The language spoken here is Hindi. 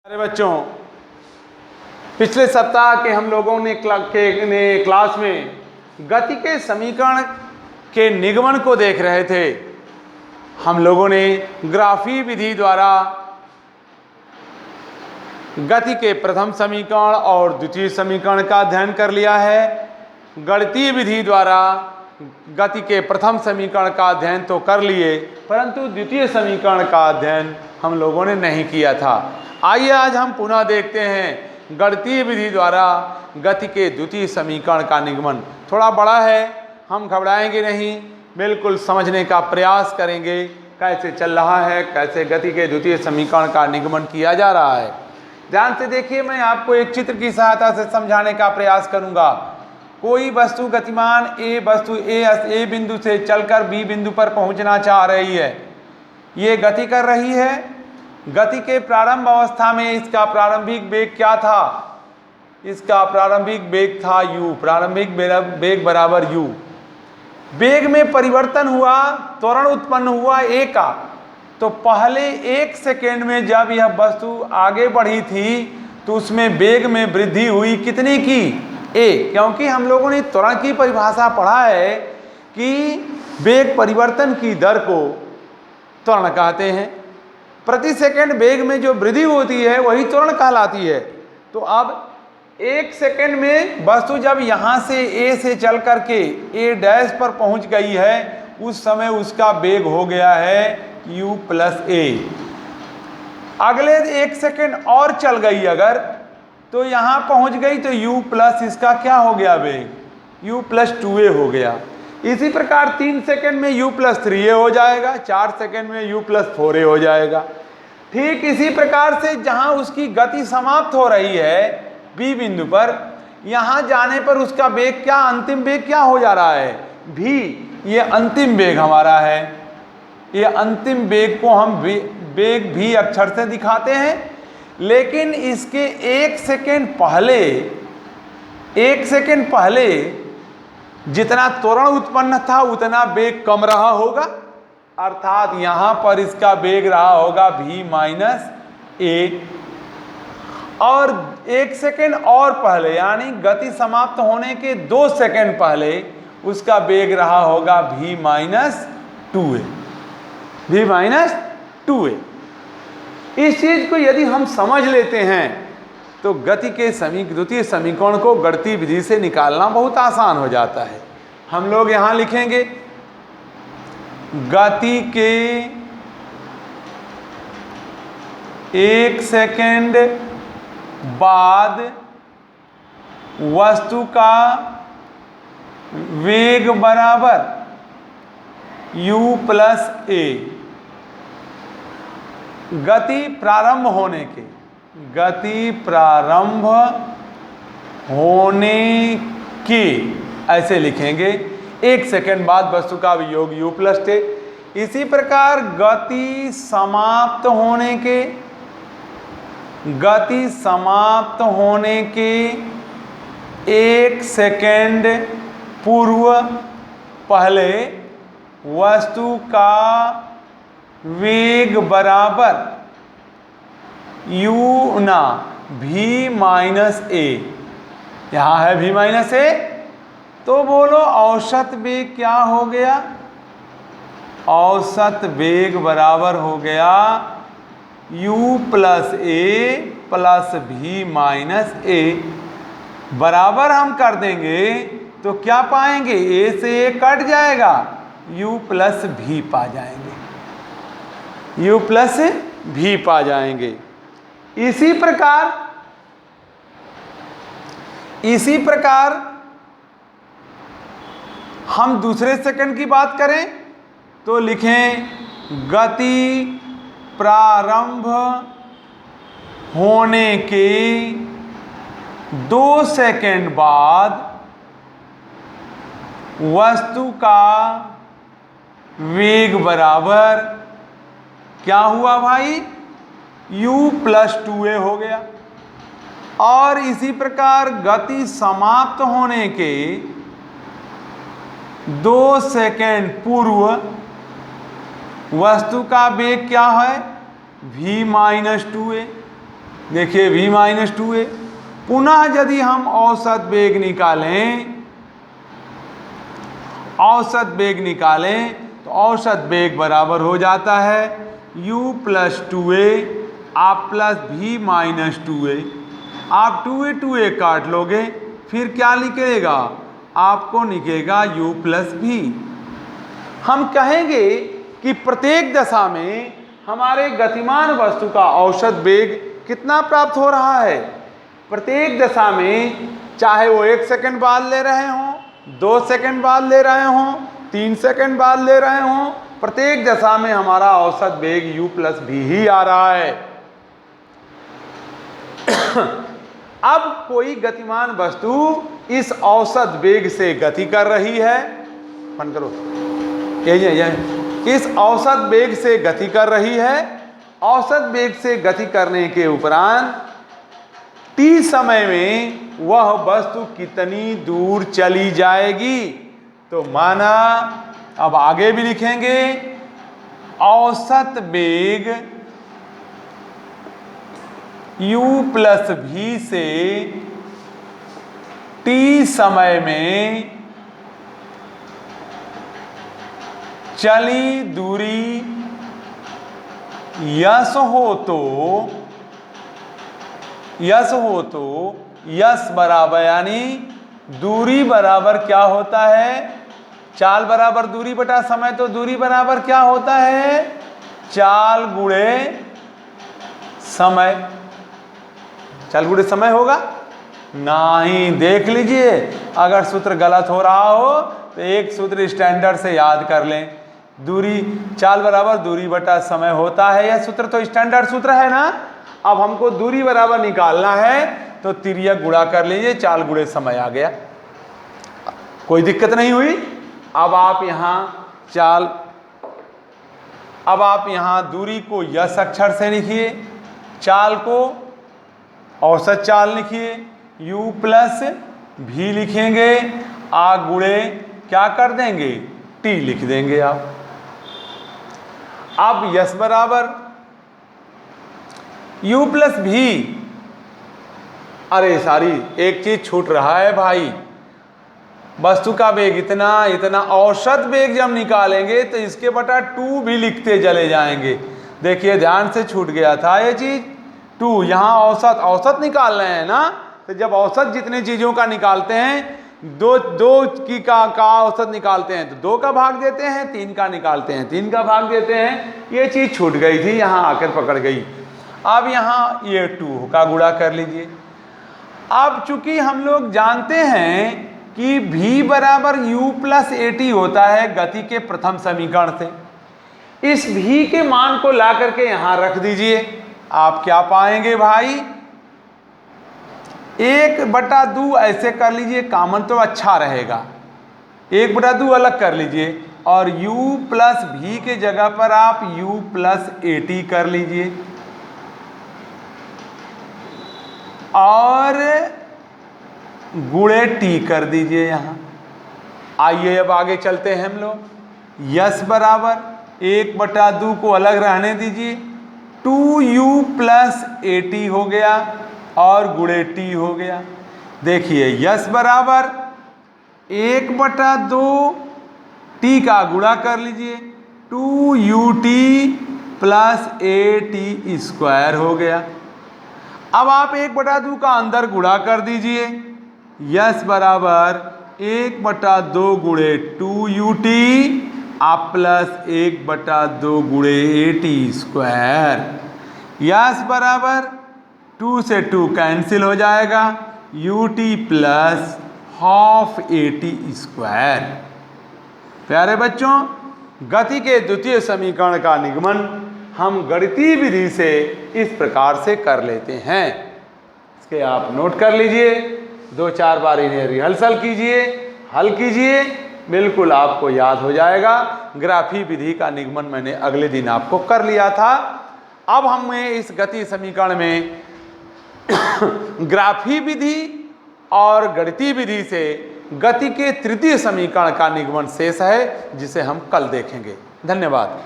अरे बच्चों, पिछले सप्ताह के हम लोगों ने क्लास में गति के समीकरण के निगमन को देख रहे थे। हम लोगों ने ग्राफी विधि द्वारा गति के प्रथम समीकरण और द्वितीय समीकरण का अध्ययन कर लिया है। गणितीय विधि द्वारा गति के प्रथम समीकरण का अध्ययन तो कर लिए, परंतु द्वितीय समीकरण का अध्ययन हम लोगों ने नहीं किया था। आइए आज हम पुनः देखते हैं गणितीय विधि द्वारा गति के द्वितीय समीकरण का निगमन। थोड़ा बड़ा है, हम घबराएंगे नहीं, बिल्कुल समझने का प्रयास करेंगे कैसे चल रहा है, कैसे गति के द्वितीय समीकरण का निगमन किया जा रहा है। ध्यान से देखिए, मैं आपको एक चित्र की सहायता से समझाने का प्रयास करूंगा। कोई वस्तु गतिमान वस्तु ए बिंदु से चलकर बी बिंदु पर पहुंचना चाह रही है। ये गति कर रही है। गति के प्रारंभ अवस्था में इसका प्रारंभिक वेग क्या था? इसका प्रारंभिक वेग था u। प्रारंभिक वेग बराबर u। वेग में परिवर्तन हुआ, त्वरण उत्पन्न हुआ a का। तो पहले 1 सेकेंड में जब यह वस्तु आगे बढ़ी थी तो उसमें वेग में वृद्धि हुई कितनी की? a। क्योंकि हम लोगों ने त्वरण की परिभाषा पढ़ा है कि वेग परिवर्तन की दर को त्वरण कहते हैं। प्रति सेकंड वेग में जो वृद्धि होती है वही त्वरण कहलाती है। तो अब 1 सेकंड में वस्तु जब यहाँ से A से चल करके A डैश पर पहुँच गई है, उस समय उसका वेग हो गया है u प्लस a। अगले 1 सेकंड और चल गई अगर, तो यहाँ पहुँच गई तो u प्लस इसका क्या हो गया वेग? u प्लस 2a हो गया। इसी प्रकार 3 सेकंड में u प्लस 3a हो जाएगा, 4 सेकंड में u प्लस 4a हो जाएगा। ठीक इसी प्रकार से जहां उसकी गति समाप्त हो रही है b बिंदु पर, यहां जाने पर उसका वेग क्या, अंतिम वेग क्या हो जा रहा है? v। ये अंतिम वेग हमारा है। ये अंतिम वेग को हम वेग v अक्षर से दिखाते हैं। लेकिन इसके 1 सेकंड पहले जितना त्वरण उत्पन्न था उतना वेग कम रहा होगा, अर्थात यहां पर इसका वेग रहा होगा v माइनस a। और 1 सेकंड और पहले यानी गति समाप्त होने के 2 सेकंड पहले उसका वेग रहा होगा v minus 2a। v minus 2a। इस चीज को यदि हम समझ लेते हैं तो गति के द्वितीय समीकरण को गणितीय विधि से निकालना बहुत आसान हो जाता है। हम लोग यहां लिखेंगे गति के 1 सेकंड बाद वस्तु का वेग बराबर u प्लस a। गति प्रारंभ होने की ऐसे लिखेंगे। 1 सेकंड बाद वस्तु का वियोग u प्लस a। इसी प्रकार गति समाप्त होने के 1 सेकंड पूर्व पहले वस्तु का वेग बराबर u ना v माइनस a। यहाँ है v माइनस a। तो बोलो औसत वेग क्या हो गया? औसत वेग बराबर हो गया u plus a plus v minus a। बराबर हम कर देंगे तो क्या पाएंगे? a से a कट जाएगा, u प्लस v पा जाएंगे, u प्लस v पा जाएंगे। इसी प्रकार हम दूसरे सेकंड की बात करें तो लिखें गति प्रारंभ होने के 2 सेकंड बाद वस्तु का वेग बराबर क्या हुआ भाई? u प्लस 2a हो गया। और इसी प्रकार गति समाप्त होने के 2 सेकंड पूर्व वस्तु का वेग क्या है? v minus 2a। देखिए v माइनस 2a। पुनः यदि हम औसत वेग निकालें, औसत वेग निकालें तो औसत वेग बराबर हो जाता है u प्लस 2a आप प्लस v माइनस 2a। आप 2a काट लोगे, फिर क्या निकलेगा? आपको निकलेगा u प्लस v। हम कहेंगे कि प्रत्येक दशा में हमारे गतिमान वस्तु का औसत वेग कितना प्राप्त हो रहा है? प्रत्येक दशा में, चाहे वो 1 सेकंड बाद ले रहे हों, 2 सेकंड बाद ले रहे हों, 3 सेकंड बाद ले रहे हों, प्रत्येक दशा में हमारा औसत वेग u प्लस v ही आ रहा है। अब कोई गतिमान वस्तु इस औसत वेग से गति कर रही है, बंद करो, इस औसत वेग से गति कर रही है। औसत वेग से गति करने के उपरांत t समय में वह वस्तु कितनी दूर चली जाएगी? तो माना, अब आगे भी लिखेंगे, औसत वेग u प्लस v से t समय में चली दूरी यस हो तो यस बराबर, यानी दूरी बराबर क्या होता है? चाल बराबर दूरी बटा समय, तो दूरी बराबर क्या होता है? चाल गुणे समय। चाल गुणे समय होगा? नहीं, देख लीजिए, अगर सूत्र गलत हो रहा हो तो एक सूत्र स्टैंडर्ड से याद कर लें। दूरी, चाल बराबर दूरी बटा समय होता है, यह सूत्र तो स्टैंडर्ड सूत्र है ना। अब हमको दूरी बराबर निकालना है तो तिर्यक गुणा कर लीजिए, चाल गुणे समय आ गया, कोई दिक्कत नहीं हुई। अब आप यहाँ दूरी को यस अक्षर से लिखिए, चाल को औसत चाल लिखिए, u प्लस v लिखेंगे, आ गुणे क्या कर देंगे? t लिख देंगे आप। अब यस बराबर u प्लस v। अरे सारी एक चीज छूट रहा है भाई, वस्तु का वेग इतना औसत वेग जब निकालेंगे तो इसके बटा 2 भी लिखते चले जाएंगे। देखिए ध्यान से छूट गया था ये चीज। 2 यहाँ औसत निकाल रहे हैं ना, तो जब औसत जितने चीजों का निकालते हैं, दो की का औसत निकालते हैं तो 2 का भाग देते हैं, 3 का निकालते हैं 3 का भाग देते हैं। ये चीज छूट गई थी, यहाँ आकर पकड़ गई। अब यहाँ ये 2 का गुणा कर लीजिए। अब चूंकि हम लोग जानते हैं कि v बराबर u प्लस at होता है गति के प्रथम समीकरण से, इस v के मान को ला करके यहाँ रख दीजिए। आप क्या पाएंगे भाई? 1/2 ऐसे कर लीजिए, कॉमन तो अच्छा रहेगा, 1/2 अलग कर लीजिए और u प्लस v के जगह पर आप u प्लस at कर लीजिए और गुणे t कर दीजिए यहाँ। आइए अब आगे चलते हैं हम लोग। यस बराबर 1/2 को अलग रहने दीजिए, 2u प्लस at हो गया और गुणे t हो गया। देखिए यस बराबर 1/2 t का गुणा कर लीजिए, 2ut प्लस at स्क्वायर हो गया। अब आप 1/2 का अंदर गुणा कर दीजिए, यस बराबर 1/2 गुणे 2ut आप प्लस 1/2 गुणे at स्क्वायर। यस बराबर 2 से 2 कैंसिल हो जाएगा, ut plus half at square. प्यारे बच्चों, गति के द्वितीय समीकरण का निगमन हम गणितीय विधि से इस प्रकार से कर लेते हैं। इसके आप नोट कर लीजिए, 2-4 बार इन्हें रिहर्सल कीजिए, हल कीजिए, बिल्कुल आपको याद हो जाएगा। ग्राफी विधि का निगमन मैंने अगले दिन आपको कर लिया था। अब हमें इस गति समीकरण में ग्राफी विधि और गणितीय विधि से गति के तृतीय समीकरण का निगमन शेष है, जिसे हम कल देखेंगे। धन्यवाद।